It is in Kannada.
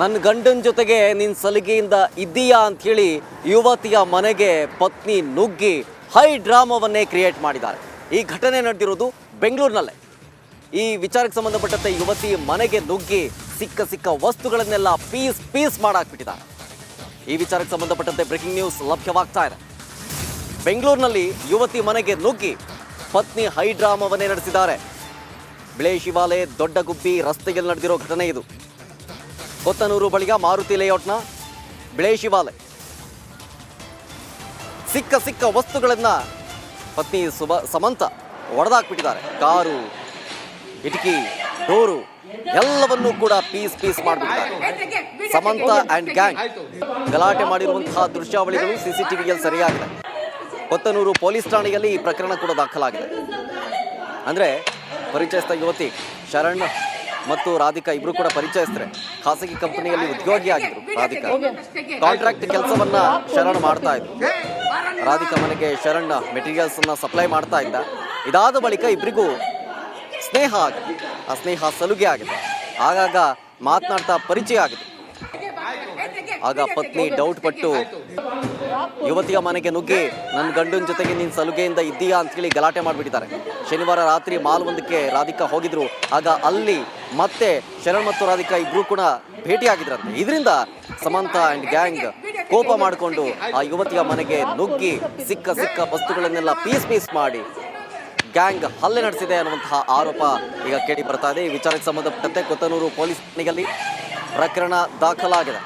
ನನ್ನ ಗಂಡನ ಜೊತೆಗೆ ನಿನ್ನ ಸಲಿಗೆಯಿಂದ ಇದ್ದೀಯಾ ಅಂಥೇಳಿ ಯುವತಿಯ ಮನೆಗೆ ಪತ್ನಿ ನುಗ್ಗಿ ಹೈ ಡ್ರಾಮಾವನ್ನೇ ಕ್ರಿಯೇಟ್ ಮಾಡಿದ್ದಾರೆ. ಈ ಘಟನೆ ನಡೆದಿರೋದು ಬೆಂಗಳೂರಿನಲ್ಲೇ. ಈ ವಿಚಾರಕ್ಕೆ ಸಂಬಂಧಪಟ್ಟಂತೆ ಯುವತಿ ಮನೆಗೆ ನುಗ್ಗಿ ಸಿಕ್ಕ ವಸ್ತುಗಳನ್ನೆಲ್ಲ ಪೀಸ್ ಮಾಡಾಕ್ಬಿಟ್ಟಿದ್ದಾರೆ. ಈ ವಿಚಾರಕ್ಕೆ ಸಂಬಂಧಪಟ್ಟಂತೆ ಬ್ರೇಕಿಂಗ್ ನ್ಯೂಸ್ ಲಭ್ಯವಾಗ್ತಾ ಇದೆ. ಬೆಂಗಳೂರಿನಲ್ಲಿ ಯುವತಿ ಮನೆಗೆ ನುಗ್ಗಿ ಪತ್ನಿ ಹೈ ಡ್ರಾಮಾವನ್ನೇ ನಡೆಸಿದ್ದಾರೆ. ಬಿಳೆ ಶಿವಾಲೆ ದೊಡ್ಡಗುಬ್ಬಿ ರಸ್ತೆಯಲ್ಲಿ ನಡೆದಿರೋ ಘಟನೆ ಇದು. ಕೊತ್ತನೂರು ಬಳಿಯ ಮಾರುತಿ ಲೇಔಟ್ನ ಬಿಳೆ ಶಿವಾಲೆ. ಸಿಕ್ಕ ವಸ್ತುಗಳನ್ನ ಪತ್ನಿ ಸಮಂತ ಒಡೆದಾಕ್ಬಿಟ್ಟಿದ್ದಾರೆ. ಕಾರು, ಕಿಟಕಿ, ಡೋರು ಎಲ್ಲವನ್ನೂ ಕೂಡ ಪೀಸ್ ಮಾಡಿಬಿಟ್ಟಿದ್ದಾರೆ. ಸಮಂತ ಅಂಡ್ ಗ್ಯಾಂಗ್ ಗಲಾಟೆ ಮಾಡಿರುವಂತಹ ದೃಶ್ಯಾವಳಿಗಳು ಸಿಸಿಟಿವಿಯಲ್ಲಿ ಸರಿಯಾಗಿದೆ. ಕೊತ್ತನೂರು ಪೊಲೀಸ್ ಠಾಣೆಯಲ್ಲಿ ಈ ಪ್ರಕರಣ ಕೂಡ ದಾಖಲಾಗಿದೆ. ಅಂದರೆ ಪರಿಚಯಸ್ಥ ಯುವತಿ ಶರಣ್ ಮತ್ತು ರಾಧಿಕಾ ಇಬ್ರು ಕೂಡ ಪರಿಚಯಸ್ಥರೆ. ಖಾಸಗಿ ಕಂಪನಿಯಲ್ಲಿ ಉದ್ಯೋಗಿಯಾಗಿದ್ರು. ರಾಧಿಕಾ ಕಾಂಟ್ರಾಕ್ಟ್ ಕೆಲಸವನ್ನ ಶರಣ್ ಮಾಡ್ತಾ ಇದ್ರು. ರಾಧಿಕಾ ಮನೆಗೆ ಶರಣ್ ಮೆಟೀರಿಯಲ್ಸ್ ಅನ್ನ ಸಪ್ಲೈ ಮಾಡ್ತಾ ಇದ್ದ. ಇದಾದ ಬಳಿಕ ಇಬ್ಬರಿಗೂ ಸ್ನೇಹ ಆಗಿದೆ. ಆ ಸ್ನೇಹ ಸಲುಗೆ ಆಗಿದೆ. ಆಗಾಗ ಮಾತನಾಡ್ತಾ ಪರಿಚಯ ಆಗಿದೆ. ಆಗ ಪತ್ನಿ ಡೌಟ್ ಪಟ್ಟು ಯುವತಿಯ ಮನೆಗೆ ನುಗ್ಗಿ ನನ್ನ ಗಂಡನ ಜೊತೆಗೆ ನೀನು ಸಲುಗೆಯಿಂದ ಇದ್ದೀಯಾ ಅಂತೇಳಿ ಗಲಾಟೆ ಮಾಡಿಬಿಟ್ಟಿದ್ದಾರೆ. ಶನಿವಾರ ರಾತ್ರಿ ಮಾಲ್ ಒಂದಕ್ಕೆ ರಾಧಿಕಾ ಹೋಗಿದ್ರು. ಆಗ ಅಲ್ಲಿ ಮತ್ತೆ ಶರಣ್ ಮತ್ತು ರಾಧಿಕಾ ಇಬ್ರು ಕೂಡ ಭೇಟಿಯಾಗಿದ್ರಂತೆ. ಇದರಿಂದ ಸಮಂತ ಅಂಡ್ ಗ್ಯಾಂಗ್ ಕೋಪ ಮಾಡಿಕೊಂಡು ಆ ಯುವತಿಯ ಮನೆಗೆ ನುಗ್ಗಿ ಸಿಕ್ಕ ವಸ್ತುಗಳನ್ನೆಲ್ಲ ಪೀಸ್ ಮಾಡಿ ಗ್ಯಾಂಗ್ ಹಲ್ಲೆ ನಡೆಸಿದೆ ಅನ್ನುವಂತಹ ಆರೋಪ ಈಗ ಕೇಳಿ ಬರ್ತಾ ಇದೆ. ಈ ವಿಚಾರಕ್ಕೆ ಸಂಬಂಧಪಟ್ಟಂತೆ ಕೊತ್ತನೂರು ಪೊಲೀಸ್ ಠಾಣೆಯಲ್ಲಿ ಪ್ರಕರಣ ದಾಖಲಾಗಿದೆ.